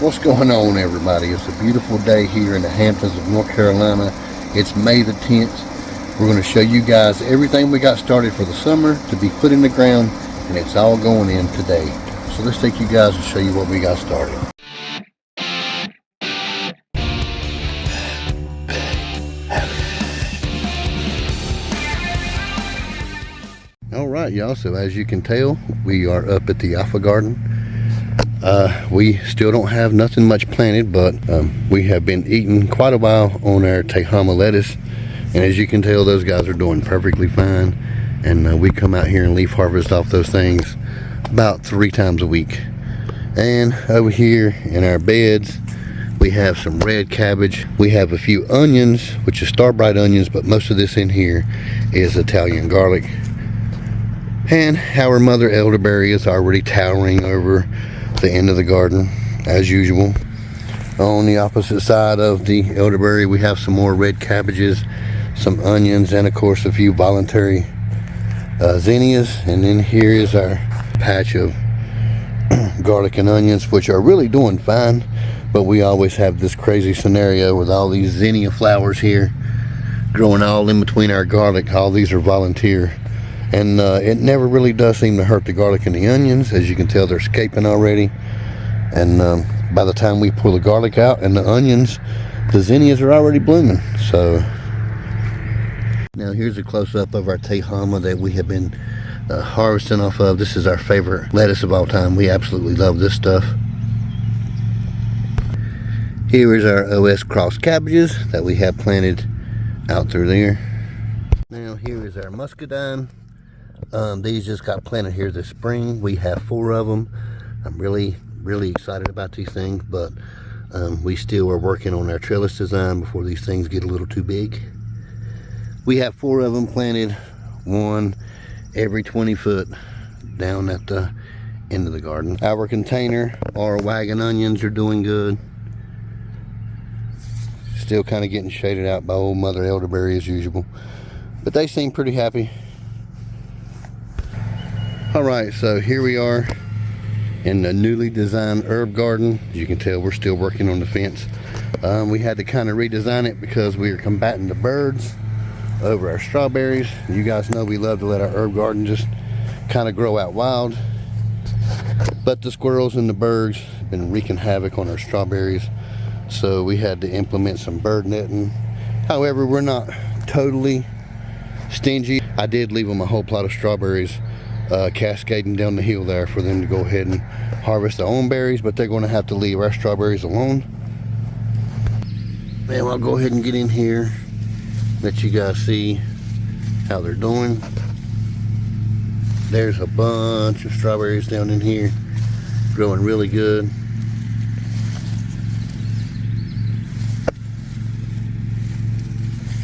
What's going on, everybody? It's a beautiful day here in the Hamptons of North Carolina. It's May the 10th. We're going to show you guys everything we got started for the summer to be put in the ground, and it's all going in today. So let's take you guys and show you what we got started. Alright y'all, so as you can tell, we are up at the Alpha Garden. We still don't have nothing much planted, but we have been eating quite a while on our Tehama lettuce, and as you can tell, those guys are doing perfectly fine. And we come out here and leaf harvest off those things about 3 times a week. And over here in our beds, we have some red cabbage. We have a few onions, which is Starbright onions, but most of this in here is Italian garlic. And our mother elderberry is already towering over the end of the garden as usual. On the opposite side of the elderberry, we have some more red cabbages, some onions, and of course a few voluntary zinnias. And then here is our patch of garlic and onions, which are really doing fine, but we always have this crazy scenario with all these zinnia flowers here growing all in between our garlic. All these are volunteer, and it never really does seem to hurt the garlic and the onions. As you can tell, they're escaping already, and by the time we pull the garlic out and the onions, the zinnias are already blooming. So now here's a close-up of our Tehama that we have been harvesting off of. This is our favorite lettuce of all time. We absolutely love this stuff. Here is our OS cross cabbages that we have planted out through there. Now here is our muscadine. These just got planted here this spring. We have 4 of them. I'm really excited about these things, but we still are working on our trellis design before these things get a little too big. We have 4 of them planted, 1 every 20 foot down at the end of the garden. Our container, our wagon onions are doing good. Still kind of getting shaded out by old mother elderberry as usual, but they seem pretty happy. Alright, so here we are in the newly designed herb garden. As you can tell, we're still working on the fence. We had to kind of redesign it because we were combating the birds over our strawberries. You guys know we love to let our herb garden just kind of grow out wild, but the squirrels and the birds have been wreaking havoc on our strawberries, so we had to implement some bird netting. However, we're not totally stingy. I did leave them a whole plot of strawberries cascading down the hill there for them to go ahead and harvest their own berries, but they're going to have to leave our strawberries alone. And I'll go ahead and get in here, let you guys see how they're doing. There's a bunch of strawberries down in here, growing really good.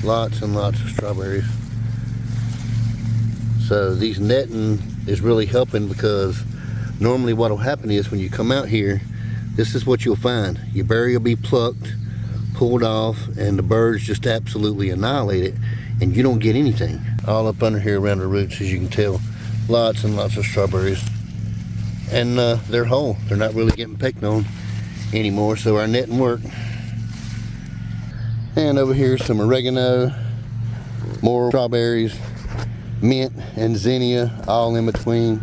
Lots and lots of strawberries. So these netting is really helping, because normally what will happen is when you come out here, this is what you'll find. Your berry will be plucked, pulled off, and the birds just absolutely annihilate it, and you don't get anything. All up under here around the roots, as you can tell, lots and lots of strawberries, and they're whole. They're not really getting picked on anymore, so our netting worked. And over here some oregano, more strawberries, mint and zinnia all in between.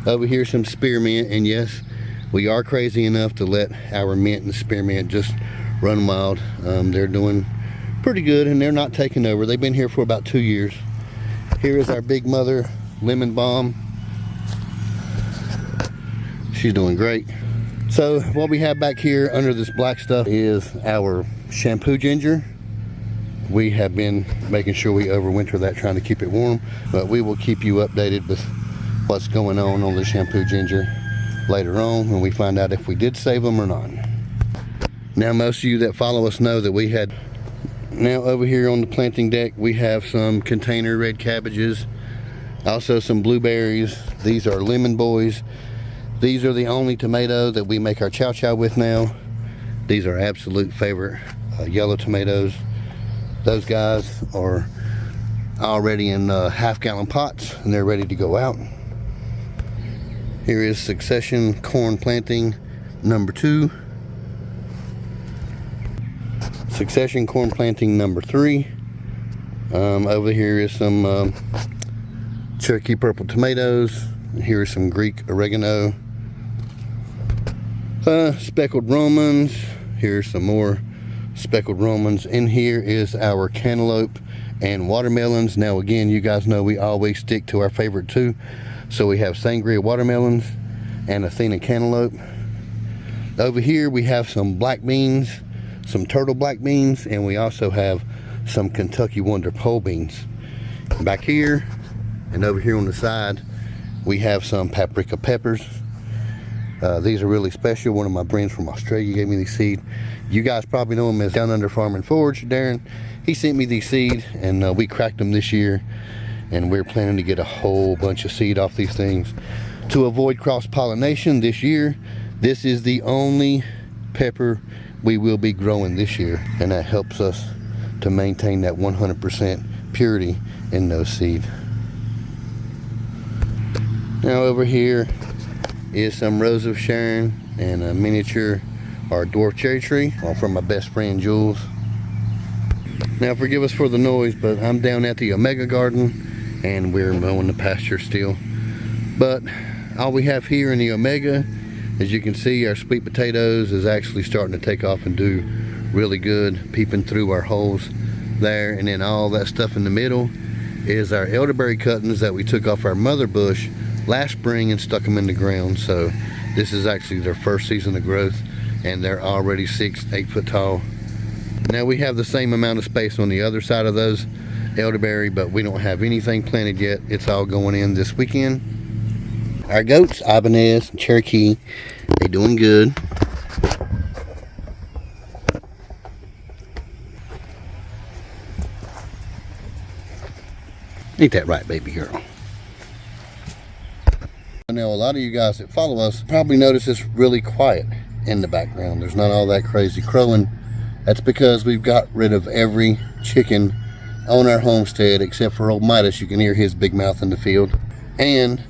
Over here some spearmint, and yes, we are crazy enough to let our mint and spearmint just run wild. They're doing pretty good, and they're not taking over. They've been here for about 2 years. Here is our big mother lemon balm. She's doing great. So what we have back here under this black stuff is our shampoo ginger. We have been making sure we overwinter that, trying to keep it warm, but we will keep you updated with what's going on the shampoo ginger later on when we find out if we did save them or not. Now most of you that follow us know that we had, now over here on the planting deck, we have some container red cabbages, also some blueberries. These are lemon boys. These are the only tomato that we make our chow chow with now. These are absolute favorite yellow tomatoes. Those guys are already in half-gallon pots, and they're ready to go out. Here is succession corn planting number 2. succession corn planting number 3. Over here is some Cherokee purple tomatoes. Here is some Greek oregano. Speckled Romans. Here's some more speckled Romans. In here is our cantaloupe and watermelons. Now again, you guys know we always stick to our favorite 2. So we have sangria watermelons and Athena cantaloupe. Over here we have some black beans, some turtle black beans, and we also have some Kentucky Wonder pole beans. Back here and over here on the side, we have some paprika peppers. These are really special. One of my friends from Australia gave me these seed. You guys probably know him as Down Under Farm and Forage, Darren. He sent me these seed, and we cracked them this year, and we're planning to get a whole bunch of seed off these things. To avoid cross-pollination this year, this is the only pepper we will be growing this year, and that helps us to maintain that 100% purity in those seed. Now over here is some Rose of Sharon and a miniature or dwarf cherry tree, all from my best friend Jules. Now forgive us for the noise, but I'm down at the Omega Garden and we're mowing the pasture still. But all we have here in the Omega, as you can see, our sweet potatoes is actually starting to take off and do really good, peeping through our holes there. And then all that stuff in the middle is our elderberry cuttings that we took off our mother bush last spring and stuck them in the ground. So this is actually their first season of growth, and they're already 6-8 foot tall. Now we have the same amount of space on the other side of those elderberry, but we don't have anything planted yet. It's all going in this weekend. Our goats, Ibanez and Cherokee, they doing good. Ain't that right, baby girl? Now, a lot of you guys that follow us probably notice it's really quiet in the background. There's not all that crazy crowing. That's because we've got rid of every chicken on our homestead except for old Midas. You can hear his big mouth in the field. And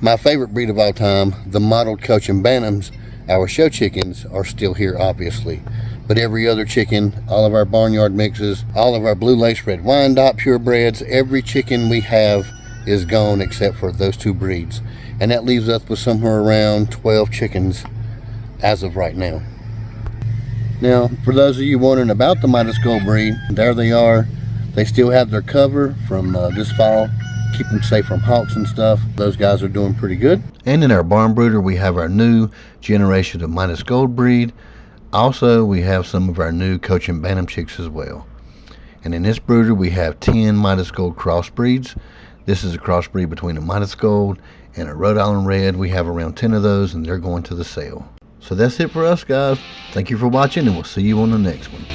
my favorite breed of all time, the mottled Cochin Bantams, our show chickens, are still here, obviously. But every other chicken, all of our barnyard mixes, all of our blue lace red Wyandotte purebreds, every chicken we have is gone except for those 2 breeds. And that leaves us with somewhere around 12 chickens as of right now. Now, for those of you wondering about the Midas Gold breed, there they are. They still have their cover from this fall. Keep them safe from hawks and stuff. Those guys are doing pretty good. And in our barn brooder, we have our new generation of Midas Gold breed. Also, we have some of our new Cochin Bantam chicks as well. And in this brooder, we have 10 Midas Gold crossbreeds. This is a crossbreed between a Midas Gold and a Rhode Island Red. We have around 10 of those, and they're going to the sale. So that's it for us, guys. Thank you for watching, and we'll see you on the next one.